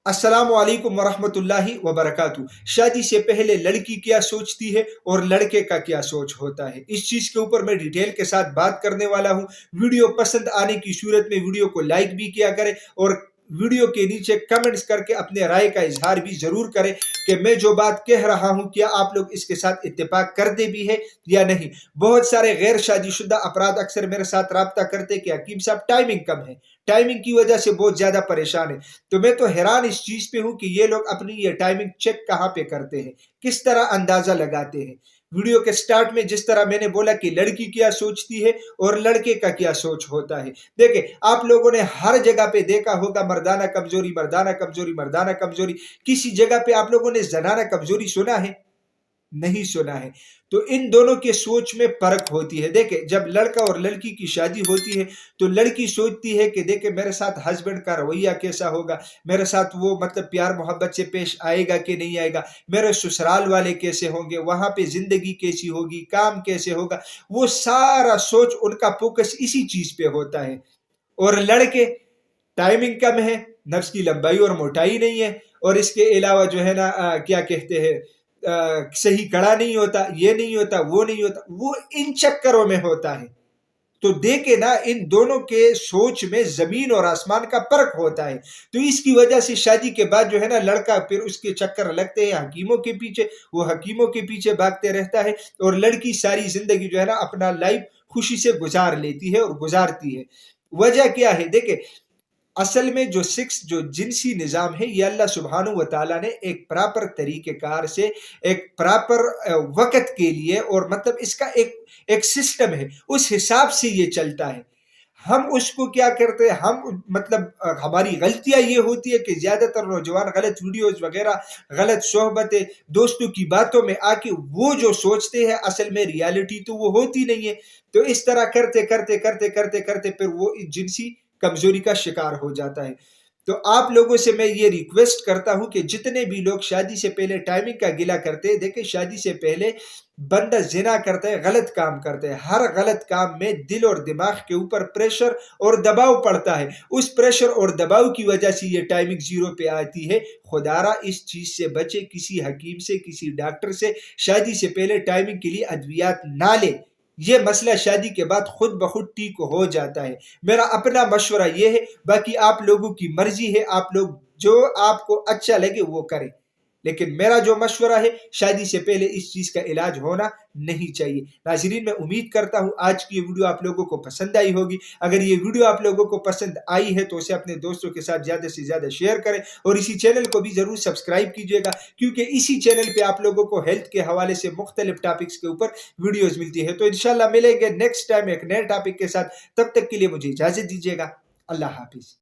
अस्सलाम वालेकुम वरहमतुल्लाहि वबरकातुहू। शादी से पहले लड़की क्या सोचती है और लड़के का क्या सोच होता है, इस चीज़ के ऊपर मैं डिटेल के साथ बात करने वाला हूँ। वीडियो पसंद आने की सूरत में वीडियो को लाइक भी किया करें और वीडियो के नीचे कमेंट्स करके अपने राय का इजहार भी ज़रूर करें कि मैं जो बात कह रहा हूँ क्या आप लोग इसके साथ इत्तेफाक करते भी है या नहीं। बहुत सारे गैर शादीशुदा अफराद अक्सर मेरे साथ रब्ता करते कि हकीम साहब टाइमिंग कम है, टाइमिंग की वजह से बहुत ज़्यादा परेशान है। तो मैं तो हैरान इस चीज पे हूं कि ये लोग अपनी ये टाइमिंग चेक कहां पे करते हैं, किस तरह अंदाजा लगाते हैं। वीडियो के स्टार्ट में जिस तरह मैंने बोला कि लड़की क्या सोचती है और लड़के का क्या सोच होता है, देखिए आप लोगों ने हर जगह पे देखा होगा मर्दाना कमजोरी मर्दाना कमजोरी मर्दाना कमजोरी। किसी जगह पे आप लोगों ने जनाना कमजोरी सुना है? नहीं सुना है। तो इन दोनों के सोच में फर्क होती है। देखे जब लड़का और लड़की की शादी होती है तो लड़की सोचती है कि देखे मेरे साथ हस्बैंड का रवैया कैसा होगा, मेरे साथ वो मतलब प्यार मोहब्बत से पेश आएगा कि नहीं आएगा, मेरे ससुराल वाले कैसे होंगे, वहां पे जिंदगी कैसी होगी, काम कैसे होगा। वो सारा सोच उनका फोकस इसी चीज पे होता है। और लड़के टाइमिंग कम है, नफ्स की लंबाई और मोटाई नहीं है, और इसके अलावा जो है ना क्या कहते हैं, सही कड़ा नहीं होता, ये नहीं होता, वो नहीं होता, वो इन चक्करों में होता है। तो देखे ना इन दोनों के सोच में जमीन और आसमान का फर्क होता है। तो इसकी वजह से शादी के बाद जो है ना लड़का फिर उसके चक्कर लगते हैं हकीमों के पीछे, वो हकीमों के पीछे भागते रहता है, और लड़की सारी जिंदगी जो है ना अपना लाइफ खुशी से गुजार लेती है और गुजारती है। वजह क्या है? देखे असल में जो सिक्स जो जिनसी निज़ाम है ये अल्लाह सुब्हानहू व तआला ने एक प्रॉपर तरीक़ेकार से, एक प्रॉपर वक़्त के लिए, और मतलब इसका एक सिस्टम है, उस हिसाब से ये चलता है। हम उसको क्या करते हैं, हम मतलब हमारी गलतियाँ ये होती है कि ज़्यादातर नौजवान गलत वीडियोज़ वग़ैरह, गलत सोहबतें, दोस्तों की बातों में आके वो जो सोचते हैं असल में रियलिटी तो वो होती नहीं है। तो इस तरह करते फिर वो जिनसी कमजोरी का शिकार हो जाता है। तो आप लोगों से मैं ये रिक्वेस्ट करता हूं कि जितने भी लोग शादी से पहले टाइमिंग का गिला करते हैं, देखिए शादी से पहले बंदा जिना करता है, गलत काम करता है, हर गलत काम में दिल और दिमाग के ऊपर प्रेशर और दबाव पड़ता है। उस प्रेशर और दबाव की वजह से ये टाइमिंग जीरो पे आती है। खुदारा इस चीज से बचे, किसी हकीम से, किसी डॉक्टर से शादी से पहले टाइमिंग के लिए अद्वियात ना ले। ये मसला शादी के बाद खुद ब खुद ठीक हो जाता है। मेरा अपना मशवरा ये है, बाकी आप लोगों की मर्जी है, आप लोग जो आपको अच्छा लगे वो करें। लेकिन मेरा जो मशवरा है, शादी से पहले इस चीज का इलाज होना नहीं चाहिए। नाज़रीन, मैं उम्मीद करता हूं आज की ये वीडियो आप लोगों को पसंद आई होगी। अगर ये वीडियो आप लोगों को पसंद आई है तो उसे अपने दोस्तों के साथ ज्यादा से ज्यादा शेयर करें, और इसी चैनल को भी जरूर सब्सक्राइब कीजिएगा, क्योंकि इसी चैनल पे आप लोगों को हेल्थ के हवाले से मुख्तलिफ टॉपिक्स के ऊपर वीडियोज मिलती है। तो इंशाल्लाह मिलेंगे नेक्स्ट टाइम एक नए टॉपिक के साथ। तब तक के लिए मुझे इजाजत दीजिएगा। अल्लाह हाफिज।